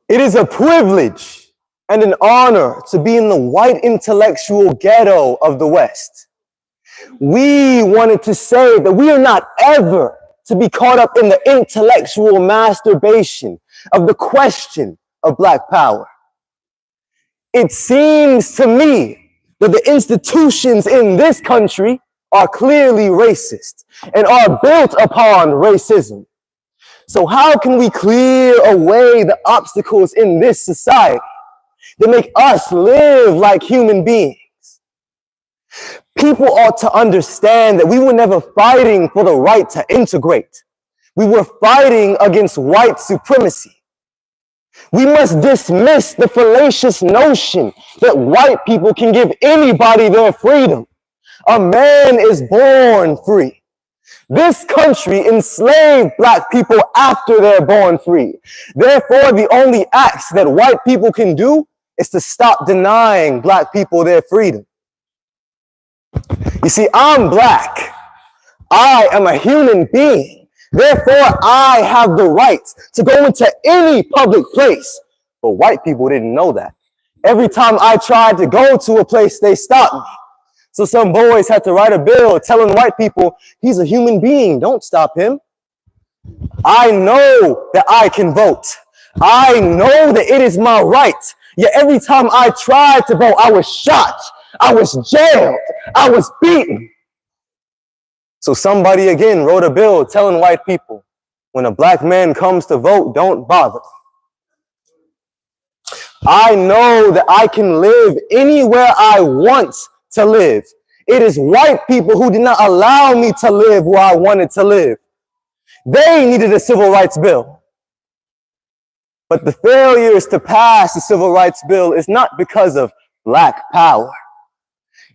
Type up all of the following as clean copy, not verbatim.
It is a privilege and an honor to be in the white intellectual ghetto of the West. We wanted to say that we are not ever to be caught up in the intellectual masturbation of the question of Black power. It seems to me that the institutions in this country are clearly racist and are built upon racism. So how can we clear away the obstacles in this society that make us live like human beings? People ought to understand that we were never fighting for the right to integrate. We were fighting against white supremacy. We must dismiss the fallacious notion that white people can give anybody their freedom. A man is born free. This country enslaved Black people after they're born free. Therefore, the only acts that white people can do is to stop denying Black people their freedom. You see, I'm Black. I am a human being. Therefore, I have the right to go into any public place. But white people didn't know that. Every time I tried to go to a place, they stopped me. So some boys had to write a bill telling white people, he's a human being, don't stop him. I know that I can vote. I know that it is my right. Yet every time I tried to vote, I was shot. I was jailed. I was beaten. So somebody again wrote a bill telling white people, when a Black man comes to vote, don't bother. I know that I can live anywhere I want to live. It is white people who did not allow me to live where I wanted to live. They needed a civil rights bill. But the failures to pass the civil rights bill is not because of Black power.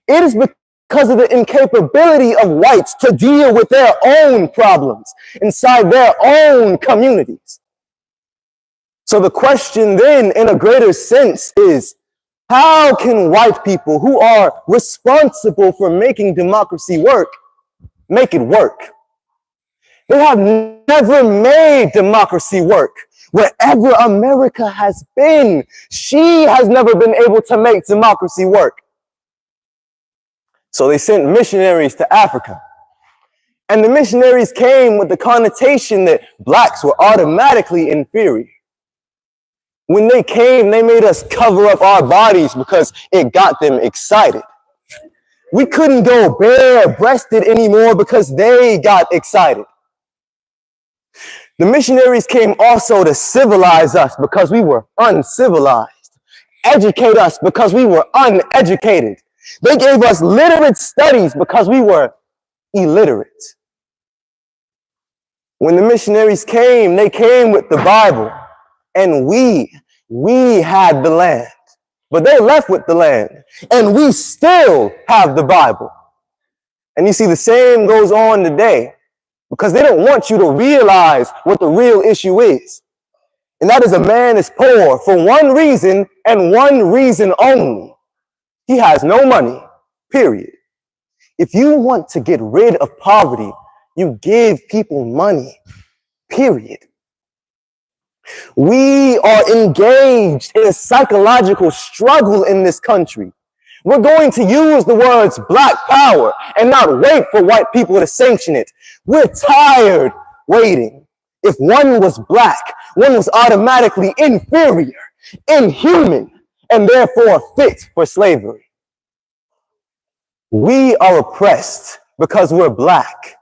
It is because of the incapability of whites to deal with their own problems inside their own communities. So the question then, in a greater sense, is how can white people who are responsible for making democracy work, make it work? They have never made democracy work. Wherever America has been, she has never been able to make democracy work. So they sent missionaries to Africa. And the missionaries came with the connotation that Blacks were automatically inferior. When they came, they made us cover up our bodies because it got them excited. We couldn't go bare-breasted anymore because they got excited. The missionaries came also to civilize us because we were uncivilized, educate us because we were uneducated. They gave us literate studies because we were illiterate. When the missionaries came, they came with the Bible, and we had the land. But they left with the land, and we still have the Bible. And you see, the same goes on today, because they don't want you to realize what the real issue is. And that is a man is poor for one reason and one reason only. He has no money, period. If you want to get rid of poverty, you give people money, period. We are engaged in a psychological struggle in this country. We're going to use the words Black power and not wait for white people to sanction it. We're tired waiting. If one was Black, one was automatically inferior, inhuman, and therefore fit for slavery. We are oppressed because we're Black,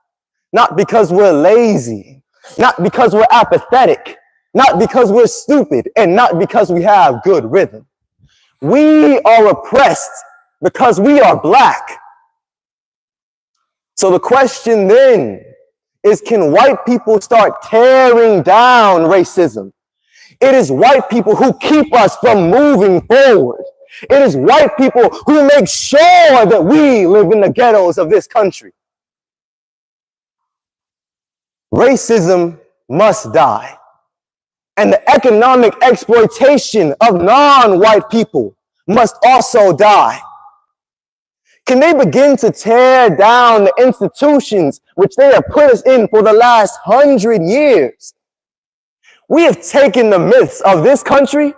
not because we're lazy, not because we're apathetic, not because we're stupid, and not because we have good rhythm. We are oppressed because we are Black. So the question then is, can white people start tearing down racism? It is white people who keep us from moving forward. It is white people who make sure that we live in the ghettos of this country. Racism must die. And the economic exploitation of non-white people must also die. Can they begin to tear down the institutions which they have put us in for the last 100 years? We have taken the myths of this country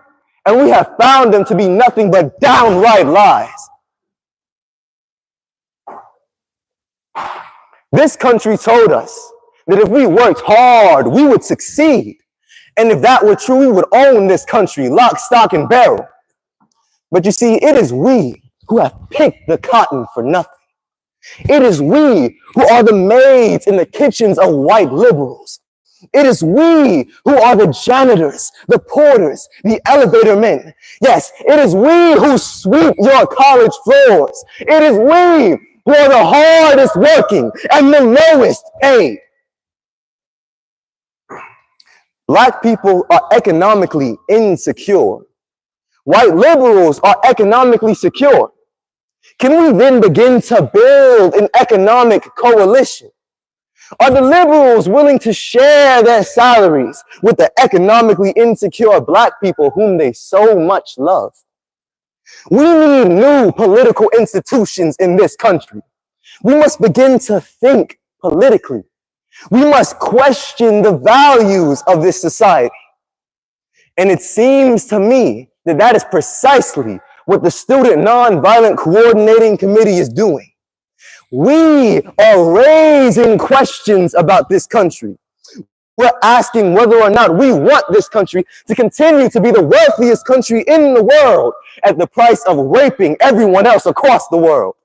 and we have found them to be nothing but downright lies. This country told us that if we worked hard, we would succeed. And if that were true, we would own this country, lock, stock, and barrel. But you see, it is we who have picked the cotton for nothing. It is we who are the maids in the kitchens of white liberals. It is we who are the janitors, the porters, the elevator men. Yes, it is we who sweep your college floors. It is we who are the hardest working and the lowest paid. Black people are economically insecure. White liberals are economically secure. Can we then begin to build an economic coalition? Are the liberals willing to share their salaries with the economically insecure black people whom they so much love? We need new political institutions in this country. We must begin to think politically. We must question the values of this society. And it seems to me that that is precisely what the Student Nonviolent Coordinating Committee is doing. We are raising questions about this country. We're asking whether or not we want this country to continue to be the wealthiest country in the world at the price of raping everyone else across the world.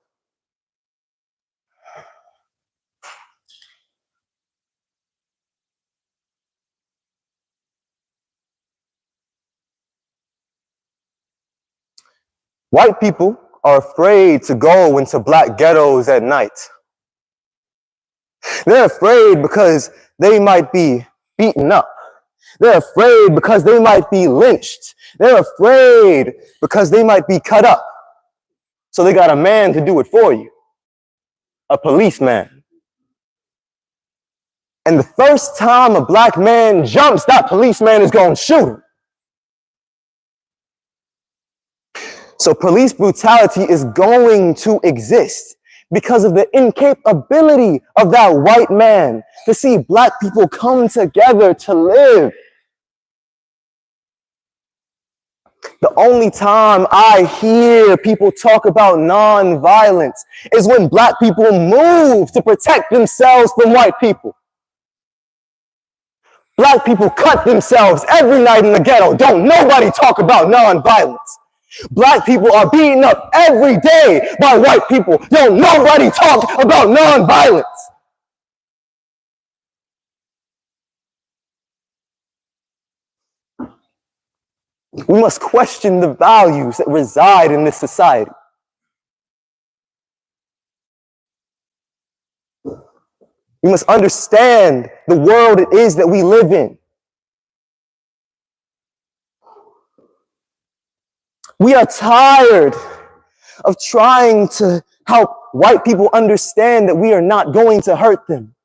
White people are afraid to go into black ghettos at night. They're afraid because they might be beaten up. They're afraid because they might be lynched. They're afraid because they might be cut up. So they got a man to do it for you, a policeman. And the first time a black man jumps, that policeman is going to shoot him. So police brutality is going to exist because of the incapability of that white man to see black people come together to live. The only time I hear people talk about nonviolence is when black people move to protect themselves from white people. Black people cut themselves every night in the ghetto. Don't nobody talk about nonviolence. Black people are beaten up every day by white people. Don't nobody talk about nonviolence. We must question the values that reside in this society. We must understand the world it is that we live in. We are tired of trying to help white people understand that we are not going to hurt them.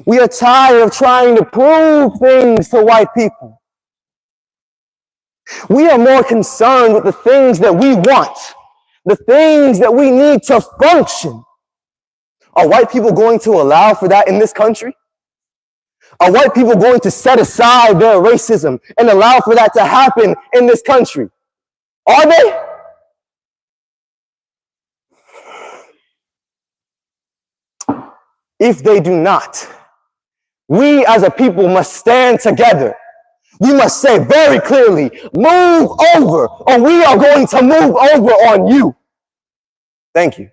We are tired of trying to prove things to white people. We are more concerned with the things that we want, the things that we need to function. Are white people going to allow for that in this country? Are white people going to set aside their racism and allow for that to happen in this country? Are they? If they do not, we as a people must stand together. We must say very clearly, move over, or we are going to move over on you. Thank you.